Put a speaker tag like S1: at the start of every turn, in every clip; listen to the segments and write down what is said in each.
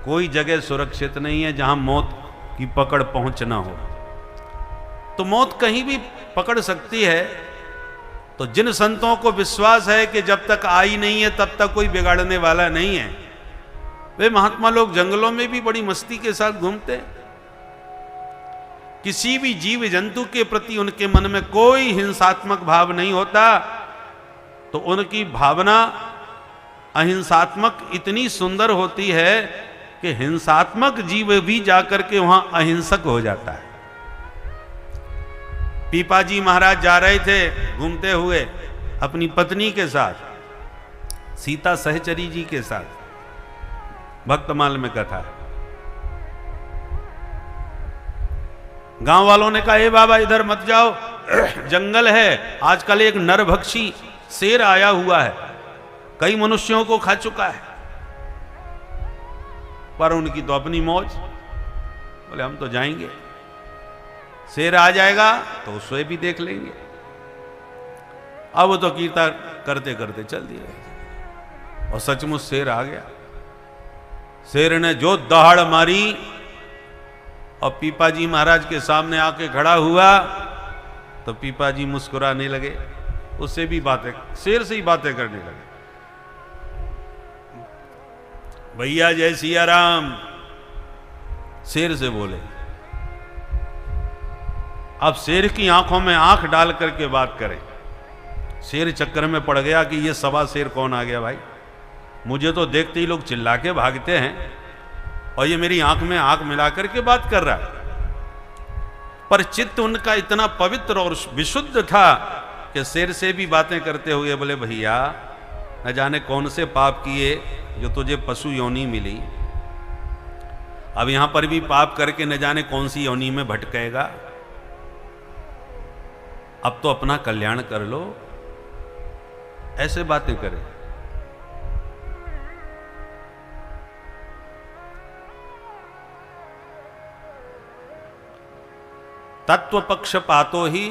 S1: कोई जगह सुरक्षित नहीं है जहां मौत की पकड़ पहुंच ना हो। तो मौत कहीं भी पकड़ सकती है। तो जिन संतों को विश्वास है कि जब तक आई नहीं है तब तक कोई बिगाड़ने वाला नहीं है, वे महात्मा लोग जंगलों में भी बड़ी मस्ती के साथ घूमते हैं। किसी भी जीव जंतु के प्रति उनके मन में कोई हिंसात्मक भाव नहीं होता। तो उनकी भावना अहिंसात्मक इतनी सुंदर होती है कि हिंसात्मक जीव भी जाकर के वहां अहिंसक हो जाता है। पीपाजी महाराज जा रहे थे घूमते हुए अपनी पत्नी के साथ, सीता सहचरी जी के साथ, भक्तमाल में कथा है। गांव वालों ने कहा, ए बाबा इधर मत जाओ, जंगल है, आजकल एक नरभक्षी शेर आया हुआ है, कई मनुष्यों को खा चुका है। पर उनकी तो अपनी मौज, बोले हम तो जाएंगे, शेर आ जाएगा तो उसे भी देख लेंगे। अब वो तो कीर्तन करते करते चल दिया और सचमुच शेर आ गया। शेर ने जो दहाड़ मारी और पीपाजी महाराज के सामने आके खड़ा हुआ तो पीपाजी मुस्कुराने लगे, उससे भी बातें, शेर से ही बातें करने लगे। भैया जय सिया राम, शेर से बोले। अब शेर की आंखों में आंख डाल करके बात करें। शेर चक्कर में पड़ गया कि ये सवा शेर कौन आ गया भाई, मुझे तो देखते ही लोग चिल्ला के भागते हैं और ये मेरी आंख में आंख मिला करके बात कर रहा है। पर चित्त उनका इतना पवित्र और विशुद्ध था कि शेर से भी बातें करते हुए बोले, भैया न जाने कौन से पाप किए जो तुझे पशु योनि मिली, अब यहां पर भी पाप करके न जाने कौन सी योनि में भटकेगा, अब तो अपना कल्याण कर लो। ऐसे बातें करें। तत्व पक्षपातो ही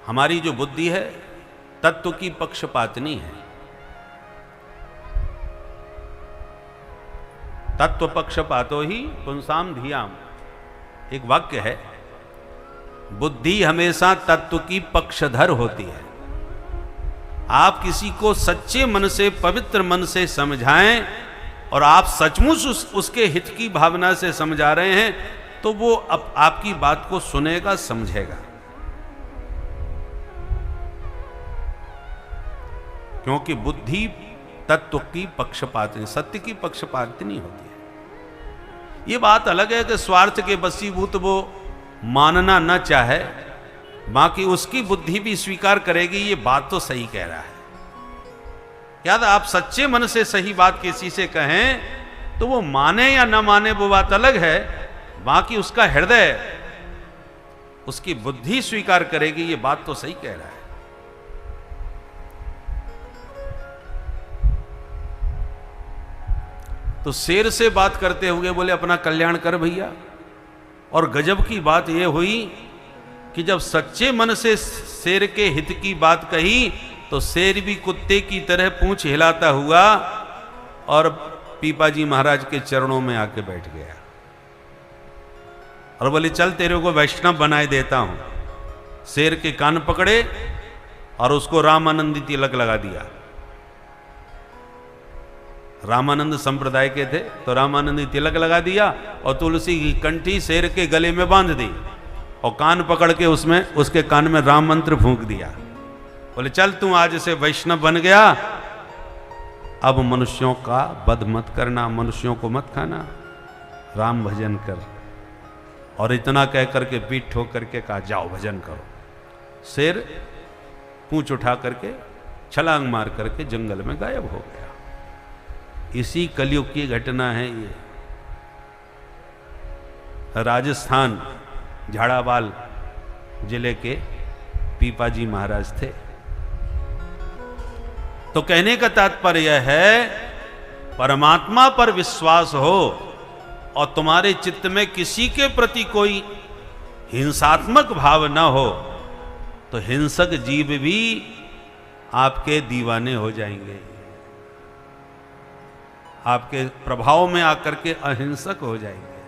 S1: हमारी जो बुद्धि है तत्व की पक्षपातनी है। तत्व पक्षपातो ही पुंसाम धियाम, एक वाक्य है। बुद्धि हमेशा तत्व की पक्षधर होती है। आप किसी को सच्चे मन से, पवित्र मन से समझाएं और आप सचमुच उसके हित की भावना से समझा रहे हैं तो वो अब आपकी बात को सुनेगा, समझेगा। क्योंकि बुद्धि तत्व की पक्षपातनी, सत्य की पक्षपातनी होती है। ये बात अलग है कि स्वार्थ के वशीभूत वो मानना न चाहे, बाकी उसकी बुद्धि भी स्वीकार करेगी ये बात तो सही कह रहा है। याद आप सच्चे मन से सही बात किसी से कहें तो वो माने या न माने वो बात अलग है, बाकी उसका हृदय, उसकी बुद्धि स्वीकार करेगी ये बात तो सही कह रहा है। तो शेर से बात करते हुए बोले अपना कल्याण कर भैया। और गजब की बात यह हुई कि जब सच्चे मन से शेर के हित की बात कही तो शेर भी कुत्ते की तरह पूंछ हिलाता हुआ और पीपाजी महाराज के चरणों में आके बैठ गया और बोले चल तेरे को वैष्णव बनाए देता हूं। शेर के कान पकड़े और उसको रामानंदी तिलक लगा दिया। रामानंद संप्रदाय के थे तो रामानंदी तिलक लगा दिया और तुलसी की कंठी शेर के गले में बांध दी और कान पकड़ के उसमें उसके कान में राम मंत्र फूंक दिया। बोले चल तू आज से वैष्णव बन गया, अब मनुष्यों का वध मत करना, मनुष्यों को मत खाना, राम भजन कर। और इतना कह करके पीठ ठोक करके कहा जाओ भजन करो। शेर पूंछ उठा करके छलांग मार करके जंगल में गायब हो गया। इसी कलयुग की घटना है ये। राजस्थान झाड़ावाल जिले के पीपाजी महाराज थे। तो कहने का तात्पर्य यह है, परमात्मा पर विश्वास हो और तुम्हारे चित्त में किसी के प्रति कोई हिंसात्मक भाव न हो तो हिंसक जीव भी आपके दीवाने हो जाएंगे, आपके प्रभाव में आकर के अहिंसक हो जाएंगे।